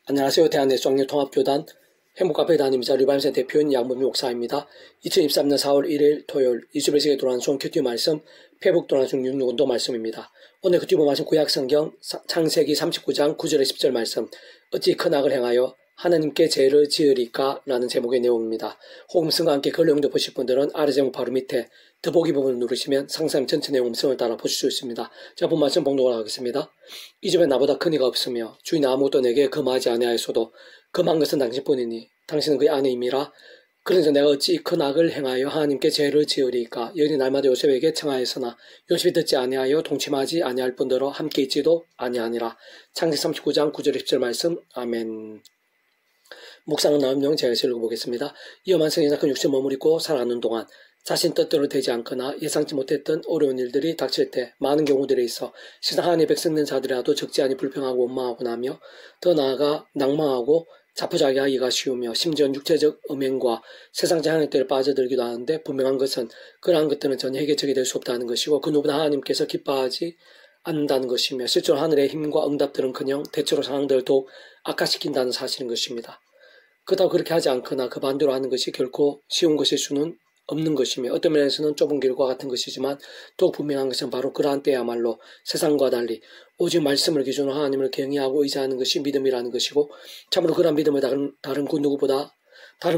안녕하세요. 대한예수학령통합교단 행복카페 담임자 류반센 대표인 양범희 목사입니다. 2023년 4월 1일 토요일 이수벨에게 돌아온 송 큐티 말씀, 페북 돌아온 중 66원도 말씀입니다. 오늘 큐티 말씀 구약성경 창세기 39장 9절에 10절 말씀, 어찌 큰 악을 행하여 하나님께 죄를 지으리까? 라는 제목의 내용입니다. 호음성과 함께 그 내용도 보실 분들은 아래 제목 바로 밑에 더보기 부분을 누르시면 상세한 전체 내용 음성을 따라 보실 수 있습니다. 자, 본 말씀 봉독을 하겠습니다. 이 집에 나보다 큰 이가 없으며 주인 아무것도 내게 금하지 아니하였어도 금한 것은 당신뿐이니 당신은 그의 아내임이라. 그러자 내가 어찌 큰 악을 행하여 하나님께 죄를 지으리까? 여인이 날마다 요셉에게 청하였으나 요셉이 듣지 아니하여 동침하지 아니할 뿐더러 함께 있지도 아니하니라. 창세기 39장 9절 10절 말씀. 아멘. 묵상은 나음용 제가 읽어보겠습니다. 위험한 성에서 큰 육신 머무르고 살아가는 동안 자신 뜻대로 되지 않거나 예상치 못했던 어려운 일들이 닥칠 때 많은 경우들에 있어 세상 하나님의 백성된 자들이라도 적지 않이 불평하고 원망하고 나며 더 나아가 낭망하고 자포자기하기가 쉬우며 심지어 육체적 음행과 세상적 향락들에 빠져들기도 하는데 분명한 것은 그러한 것들은 전혀 해결책이 될 수 없다는 것이고 그 누구나 하나님께서 기뻐하지 않는다는 것이며 실제로 하늘의 힘과 응답들은커녕 대체로 상황들을 더욱 악화시킨다는 사실인 것입니다. 그렇다고 그렇게 하지 않거나 그 반대로 하는 것이 결코 쉬운 것일 수는 없는 것이며 어떤 면에서는 좁은 길과 같은 것이지만 더욱 분명한 것은 바로 그러한 때야말로 세상과 달리 오직 말씀을 기준으로 하나님을 경외하고 의지하는 것이 믿음이라는 것이고 참으로 그러한 믿음을 다른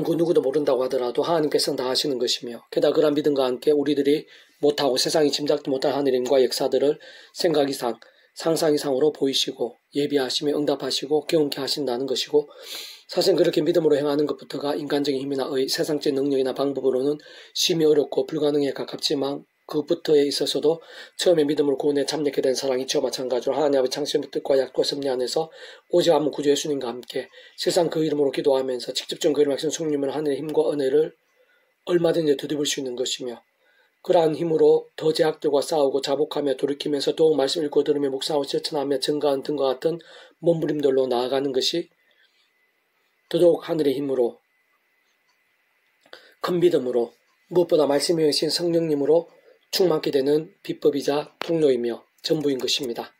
그 누구도 모른다고 하더라도 하나님께서는 다 하시는 것이며 게다가 그러한 믿음과 함께 우리들이 못하고 세상이 짐작도 못할 하늘의 힘과 역사들을 생각 이상, 상상 이상으로 보이시고 예비하시며 응답하시고 경험케 하신다는 것이고 사실 그렇게 믿음으로 행하는 것부터가 인간적인 힘이나 세상적 능력이나 방법으로는 심히 어렵고 불가능에 가깝지만 그부터에 있어서도 처음에 믿음으로 구원에 참여하게 된 사랑이 저와 마찬가지로 하나님 아버지 창세의 뜻과 약과 섭리 안에서 오직 한 분 구주 예수님과 함께 세상 그 이름으로 기도하면서 직접적인 그 이름을 하시는 성령님을 하늘의 힘과 은혜를 얼마든지 되돌릴 수 있는 것이며 그러한 힘으로 더 제약들과 싸우고 자복하며 돌이키면서 더욱 말씀 읽고 들으며 묵상하고 실천하며 증가한 등과 같은 몸부림들로 나아가는 것이 더더욱 하늘의 힘으로 큰 믿음으로 무엇보다 말씀이 오신 성령님으로 충만케 되는 비법이자 통로이며 전부인 것입니다.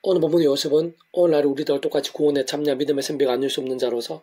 오늘 본문의 요셉은 오늘날 우리들과 똑같이 구원에 참여한 믿음의 선배가 아닐 수 없는 자로서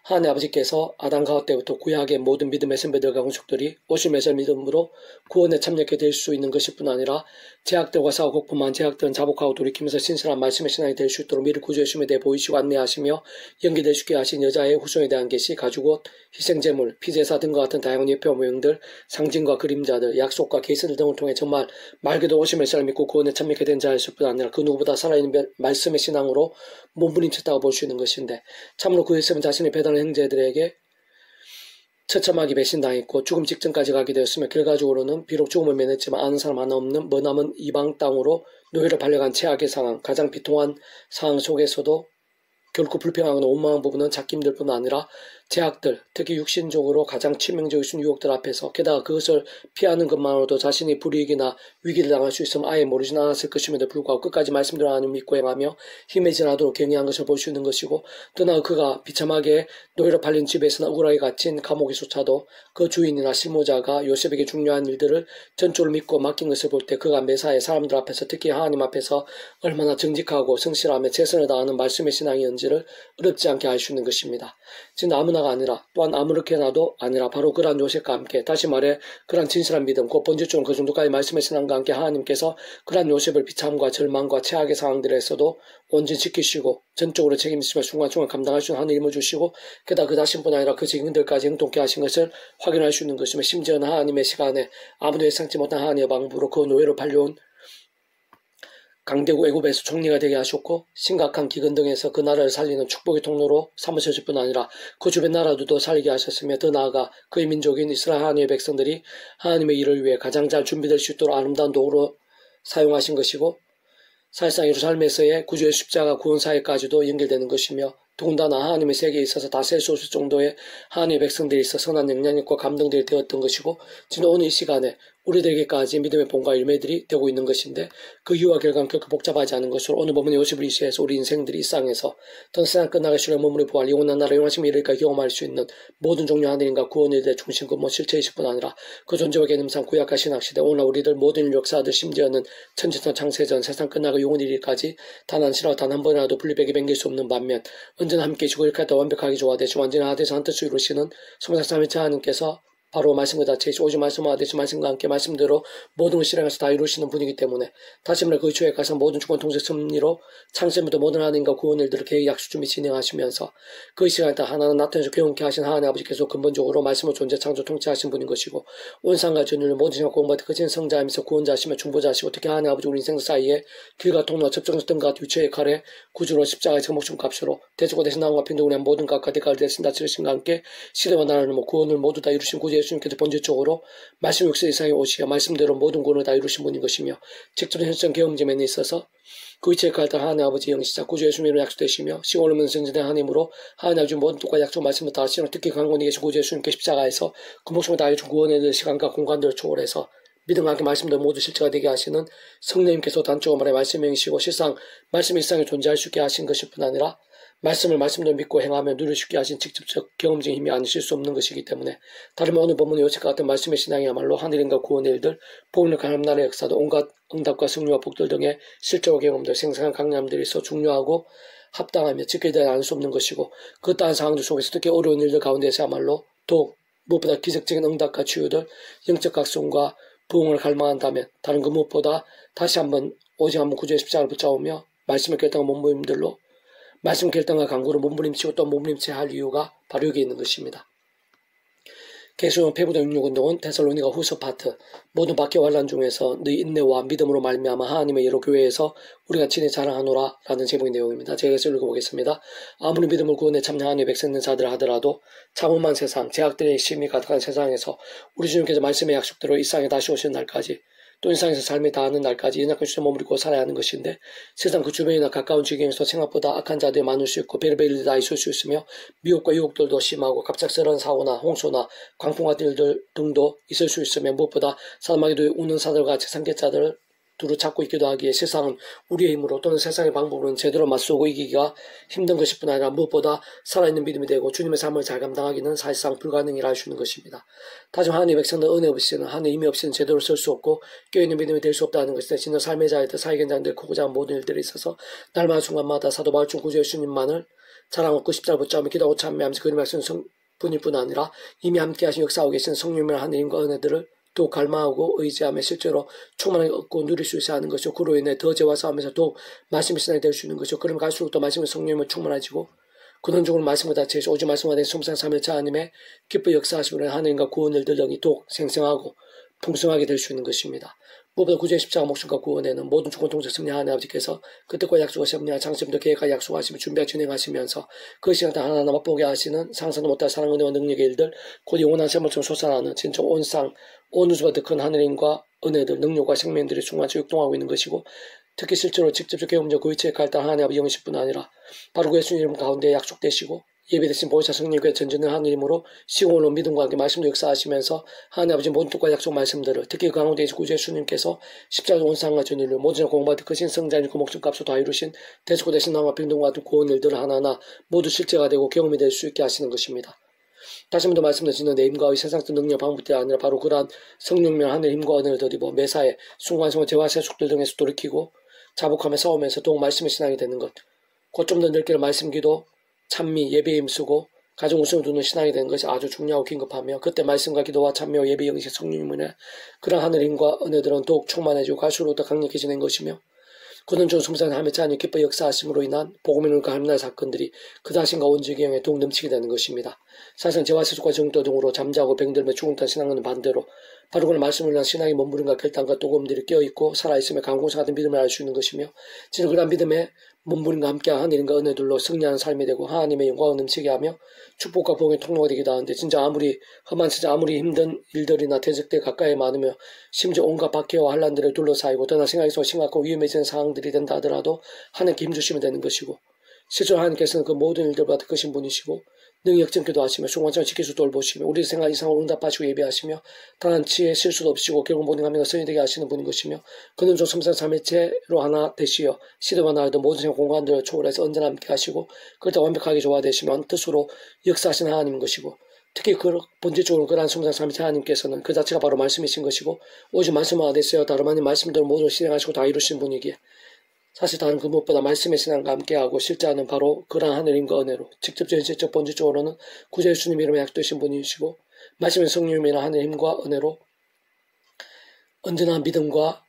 하나님 아버지께서 아담 가와 때부터 구약의 모든 믿음의 선배들과 공식들이 오심에서 믿음으로 구원에 참여하게 될 수 있는 것일 뿐 아니라 제약들과 싸우고 뿐만 제약들은 자복하고 돌이키면서 신실한 말씀의 신앙이 될 수 있도록 미리 구주의심에 대해 보이시고 안내하시며 연기될 수 있게 하신 여자의 후손에 대한 계시, 가죽옷, 희생제물, 피제사 등과 같은 다양한 예표 모형들, 상징과 그림자들, 약속과 계시들 등을 통해 정말 말 그대로 오심의 신앙을 믿고 구원에 참여하게 된 자였을 뿐 아니라 그 누구보다 살아있는 말씀의 신앙으로 몸부림쳤다고 볼 수 있는 것인데 참으로 그 예수는 자신의 배달한 형제들에게 처참하게 배신당했고 죽음 직전까지 가게 되었으며 결과적으로는 비록 죽음을 면했지만 아는 사람 하나 없는 머나먼 이방 땅으로 노예로 팔려간 최악의 상황, 가장 비통한 상황 속에서도 결코 불평하거나 원망한 부분은 찾기 힘들 뿐 아니라 제약들, 특히 육신적으로 가장 치명적인 유혹들 앞에서 게다가 그것을 피하는 것만으로도 자신이 불이익이나 위기를 당할 수 있으면 아예 모르진 않았을 것임에도 불구하고 끝까지 말씀대로 하나님 믿고 행하며 힘에 지나도록 경외한 것을 볼 수 있는 것이고 또 나아가 그가 비참하게 노예로 팔린 집에서나 억울하게 갇힌 감옥에조차도 그 주인이나 실무자가 요셉에게 중요한 일들을 전적으로 믿고 맡긴 것을 볼 때 그가 매사에 사람들 앞에서 특히 하나님 앞에서 얼마나 정직하고 성실하며 최선을 다하는 말씀의 신앙이었는지를 어렵지 않게 알 수 있는 것입니다. 지금 아무나가 아니라 또한 아무렇게나도 아니라 바로 그러한 요셉과 함께 다시 말해 그러한 진실한 믿음 곧 번제처럼 그 정도까지 말씀의 신앙과 함께 하나님께서 그러한 요셉을 비참과 절망과 최악의 상황들에서도 온전히 지키시고 전적으로 책임지시며 순간순간 감당할 수 있는 하나님의 힘을 주시고 게다가 그 자신뿐 아니라 그 직원들까지 행동케 하신 것을 확인할 수 있는 것이며 심지어는 하나님의 시간에 아무도 예상치 못한 하나님의 방법으로 그 노예로 팔려온 강대국 애굽에서 총리가 되게 하셨고 심각한 기근 등에서 그 나라를 살리는 축복의 통로로 삼으셨을 뿐 아니라 그 주변 나라들도 살게 하셨으며 더 나아가 그의 민족인 이스라엘 하나님의 백성들이 하나님의 일을 위해 가장 잘 준비될 수 있도록 아름다운 도구로 사용하신 것이고 사실상 예루살렘에서의 구주의 십자가 구원사회까지도 연결되는 것이며 더군다나 하나님의 세계에 있어서 다 셀 수 없을 정도의 하나님의 백성들이 있어 선한 영향력과 감동들이 되었던 것이고 지금 오늘 이 시간에 우리들에게까지 믿음의 본과 열매들이 되고 있는 것인데 그 이유와 결과는 결코 복잡하지 않은 것으로 오늘 본문의 51시에서 우리 인생들이 이 땅에서 또는 세상 끝나갈 시간에 머무리 부활 영원한 나라 영원하심에 이르기까지 경험할 수 있는 모든 종류 하늘인과 구원의 일대 중심 근본 실체의식뿐 아니라 그 존재와 개념상 구약과 신학시대 오늘 우리들 모든 역사들 심지어는 천지전 창세전 세상 끝나고 영원히 이르기까지 단 한 시라도 단 한 번이라도 분리백이 뱅길 수 없는 반면 언제나 함께 해주고 이렇게 하다 완벽하게 조화되시 완전히 하나되서 한 뜻을 이루시는 성삼위일체 하나님께서 바로 말씀과 같이 오직 말씀과 같이 말씀과 함께 말씀대로 모든 것을 실행해서 다 이루시는 분이기 때문에 다시 말해 그 주에 가서 모든 주권 통제 섭리로 창세부터 모든 하나님과 구원 일들을 계획 약속 준비 진행하시면서 그 시간에 다 하나는 나타내서 경험케 하신 하나님 아버지께서 근본적으로 말씀으로 존재 창조 통치하신 분인 것이고 온 상과 전율 모든 생각 공부받아 그진 성자이면서 구원자시며 중보자시고 특히 하나님 아버지 우리 인생 사이에 길과 통로와 접촉점 등과 위치의 칼에 구주로 십자가의 목숨 값으로 대적과 대신 나음과 빈도 우리 모든 각과 대가를 대신 다 치르신과 함께 시대와 나라를 구원을 모두 다 이루신 구주 예수님께서 본질적으로 말씀 육세 이상에 오시어 말씀대로 모든 구원을 다 이루신 분인 것이며 직접 현실적 경험점에 있어서 그 위치에 갈다 하나님 아버지 영시자 구주 예수님으로 약속되시며 시골 없는 성진된 하나님으로 하나님 아버지 모든 뜻과 약속 말씀을 다 하시는 특히 강권이 계신 구주 예수님께 십자가에서 그 목숨을 다해준 구원에 대한 시간과 공간들을 초월해서 믿음과 함께 말씀들 모두 실체가 되게 하시는 성령님께서 단적으로 말해 말씀이시고 실상 말씀이 일상에 존재할 수 있게 하신 것일 뿐 아니라 말씀을 말씀대로 믿고 행하며 누릴 수 있게 하신 직접적 경험적인 힘이 아니실 수 없는 것이기 때문에 다른 오늘 본문의 요책과 같은 말씀의 신앙이야말로 하늘인과 구원의 일들, 복음을 가는 나라의 역사도 온갖 응답과 승리와 복들 등의 실제와 경험들, 생생한 강림들이 있어 중요하고 합당하며 지켜야 할 수 없는 것이고 그 따른 상황들 속에서 특히 어려운 일들 가운데서야말로 더욱 무엇보다 기적적인 응답과 치유들, 영적 각성과 부흥을 갈망한다면 다른 그 무엇보다 다시 한번 오직 한번 구주의 십자가를 붙잡으며 말씀을 결정한 몸부림들로 말씀 결정과 강구를 몸부림치고 또 몸부림쳐야 할 이유가 바로 여기 있는 것입니다. 계시록 페브도 66운동은 데살로니가 후서 파트 모든 박해와 환난 중에서 너희 인내와 믿음으로 말미암아 하나님의 여러 교회에서 우리가 친히 자랑하노라 라는 제목의 내용입니다. 제가 읽어보겠습니다. 아무리 믿음을 구원에 참여하는 백성된 자들 하더라도 참음한 세상, 제약들의 심이 가득한 세상에서 우리 주님께서 말씀의 약속대로 이 땅에 다시 오시는 날까지 또 인상에서 삶이 다하는 날까지 연약한 주제 머무르고 살아야 하는 것인데 세상 그 주변이나 가까운 지경에서 생각보다 악한 자들이 많을 수 있고 별의별 일이 다 있을 수 있으며 미혹과 유혹들도 심하고 갑작스러운 사고나 홍수나 광풍 같은 일들 등도 있을 수 있으며 무엇보다 사람에게도 우는 사들과 재산계자들을 두루 찾고 있기도 하기에 세상은 우리의 힘으로 또는 세상의 방법으로는 제대로 맞서고 이기기가 힘든 것일 뿐 아니라 무엇보다 살아있는 믿음이 되고 주님의 삶을 잘 감당하기는 사실상 불가능이라 할 수 있는 것입니다. 다시 하나님의 백성들 은혜 없이는 하나님의 힘이 없이는 제대로 설 수 없고 깨어있는 믿음이 될 수 없다는 것인데 진짜 삶의 자유들 사회견장들 크고 작은 모든 일들에 있어서 날마다 순간마다 사도 바울 중 구주 예수님만을 자랑하고 그 십자를 붙잡으며 기도하고 참여하면서 그림을 쓰는 성분일 뿐 아니라 이미 함께 하신 역사하고 계신 성령님의 하나님과 은혜들을 또 갈망하고 의지하며 실제로 충만하게 얻고 누릴 수 있어야 하는 것이고 그로 인해 더 죄와 싸움에서 더욱 말씀의 신앙이 될 수 있는 것이고 그러면 갈수록 더 말씀의 성령님은 충만해지고 근원적으로 말씀을 다채시 오직 말씀과 된 성상 삼일차 하나님의 기뻐 역사하시면 하나님과 구원 일들 등이 더욱 생생하고 풍성하게 될 수 있는 것입니다. 무엇보다 구주의 십자가 목숨과 구원에는 모든 주권 통제 섭리 하나님 아버지께서 그 뜻과 약속을 섭리한 장점도 계획과 약속하시며 준비와 진행하시면서 그 시간 다 하나하나 맛보게 하시는 상상도 못할 사랑 은혜와 능력의 일들 곧 영원한 세물처럼 솟아나는 진짜 온 우주보다 큰 하늘인과 은혜들 능력과 생명들이 충만치 육동하고 있는 것이고 특히 실제로 직접적 경험적 그 위치에 갈다 하나님 아버지 영식뿐 아니라 바로 그 예수님 이름 가운데 약속되시고 예배되신 보혜사 성령님께 전전을 하는 이름으로 시공으로 믿음과 함께 말씀도 역사하시면서 하나님 아버지 모든 뜻과 약속 말씀들을 특히 그 가운데 구주 예수님께서 십자가 온상과 전일을 모든 공부받은 그 신성자인 그 목숨값을 다 이루신 대속고 대신 나와 빈동과 같은 구원 일들을 하나하나 모두 실제가 되고 경험이 될 수 있게 하시는 것입니다. 다시 한번 더 말씀드리는 내 힘과 의 세상적 능력 방법들이 아니라 바로 그러한 성령면 하늘 힘과 은혜를 더디고 매사에 순간순간 재화 세속들 등에서 돌이키고 자복하며 싸우면서 더욱 말씀의 신앙이 되는 것 곧 좀 더 넓게는 말씀 기도 찬미, 예배에 힘쓰고 가정 우선을 두는 신앙이 되는 것이 아주 중요하고 긴급하며 그때 말씀과 기도와 찬미와 예배 영식 성령님의 그런 하늘 힘과 은혜들은 더욱 충만해지고 갈수록 더 강력해지는 것이며 그는 좀 숨산하며 자녀 기뻐 역사하심으로 인한 복음의 눈과 하늘나라의 사건들이 그 자신과 온 지경에 더욱 넘치게 되는 것입니다. 사실은 재화 세속과 정도 등으로 잠자고 병들며 죽은 듯한 신앙은 반대로 바로 그런 말씀을 위한 신앙의 몸부림과 결단과 또금들이 깨어있고 살아있으며 강공사 같은 믿음을 알 수 있는 것이며 진짜 그런 믿음의 몸부림과 함께한 하늘인과 은혜들로 승리하는 삶이 되고 하나님의 영광을 넘치게 하며 축복과 복의 통로가 되기도 하는데 진짜 아무리 험한 진짜 아무리 힘든 일들이나 대적들 가까이 많으며 심지어 온갖 박해와 환란들을 둘러싸이고 떠나 생각에서 심각하고 위험해지는 상황들이 된다 하더라도 하나님께 힘주시면 되는 것이고 실제로 하나님께서는 그 모든 일들보다 크신 분이시고 능히 역전기도 하시며 중간장을 지키수 돌보시며 우리 생각 이상으로 응답하시고 예비하시며 단한 치의 실수도 없이고 결국 모든 감리가 선이 되게 하시는 분인 것이며 그는 좀 섬상 삼일체로 하나 되시어 시대와 나라도 모든 생각 공간들을 초월해서 언제나 함께 하시고 그렇다 완벽하게 조화되시며 뜻으로 역사하시는 하나님인 것이고 특히 그 본질적으로 그러한 섬상 삼일체 하나님께서는 그 자체가 바로 말씀이신 것이고 오직 말씀화가 됐어요. 다름 아닌 말씀대로 모두를 실행하시고 다 이루신 분이기에 사실 다른 그 무엇보다 말씀의 신앙과 함께하고 실제하는 바로 그러한 하늘임과 은혜로 직접 현실적 본질적으로는 구주 예수님 이름에 약도신 분이시고 말씀의 성령님이나 하늘 힘과 은혜로 언제나 믿음과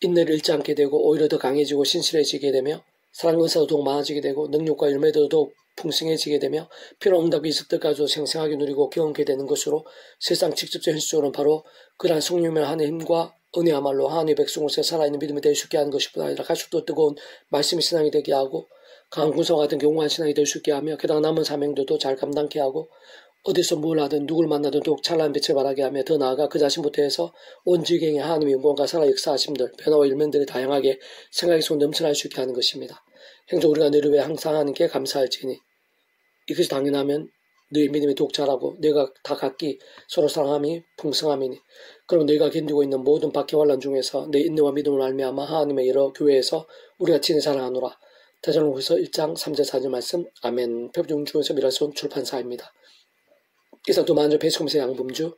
인내를 잃지 않게 되고 오히려 더 강해지고 신실해지게 되며 사랑과 은사도 더욱 많아지게 되고 능력과 열매도 더욱 풍성해지게 되며 필요한 응답이 있을 때까지도 생생하게 누리고 경험하게 되는 것으로 실상 직접적 현실적으로는 바로 그러한 성령님의 하늘 힘과 은혜야말로 하나님의 백성으로서 살아있는 믿음이 될 수 있게 하는 것뿐 아니라 갈수록 뜨거운 말씀의 신앙이 되게 하고 강한 군사와 같은 견고한 신앙이 될 수 있게 하며 게다가 남은 사명들도 잘 감당케 하고 어디서 뭘 하든 누굴 만나든 더욱 찬란한 빛을 발하게 하며 더 나아가 그 자신부터 해서 온 지경의 하나님의 영광과 살아 역사하심들 변화와 일면들이 다양하게 생각의 손 넘쳐날 수 있게 하는 것입니다. 행적 우리가 너를 위해 항상 하나님께 감사할지니 이것이 당연하면 너희 믿음이 더욱 자라고 너희가 다 각기 서로 사랑함이 풍성함이니 그럼 너희가 견디고 있는 모든 박해 환난 중에서 내 인내와 믿음을 말미암아 하나님의 여러 교회에서 우리가 친히 사랑하노라. 대전로후서 1장 3절 4절 말씀 아멘. 표중 중에서 미라손 출판사입니다. 이상 또 만주 배수검사 양범주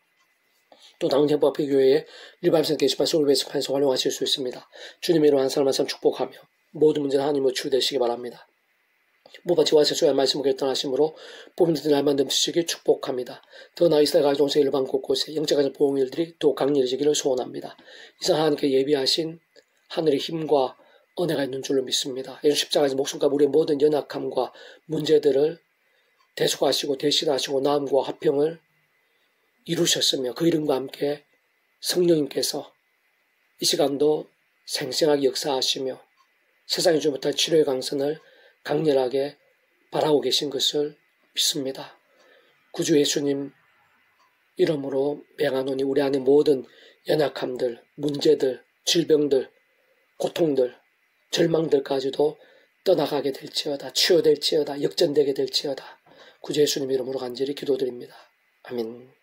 또 다운 행복합회 교회의 리바임선 게시판 서울 배수판에서 활용하실 수 있습니다. 주님의 이름으로 한 사람 한 사람 축복하며 모든 문제는 하나님으로 치유되시기 바랍니다. 무바치와 세수의 말씀을 결단하심으로 뽑음들의 날만 넘치시길 축복합니다. 더 나아 이스라엘 가정세 일반 곳곳에 영적인 보응일들이 또 강렬해지기를 소원합니다. 이상 하나님께 예비하신 하늘의 힘과 은혜가 있는 줄로 믿습니다. 예수 십자가에서 목숨과 우리의 모든 연약함과 문제들을 대속하시고 대신하시고 나음과 화평을 이루셨으며 그 이름과 함께 성령님께서 이 시간도 생생하게 역사하시며 세상에 주 못할 치료의 강선을 강렬하게 바라고 계신 것을 믿습니다. 구주 예수님 이름으로 명하노니 우리 안의 모든 연약함들, 문제들, 질병들, 고통들, 절망들까지도 떠나가게 될지어다. 치유될지어다. 역전되게 될지어다. 구주 예수님 이름으로 간절히 기도드립니다. 아멘.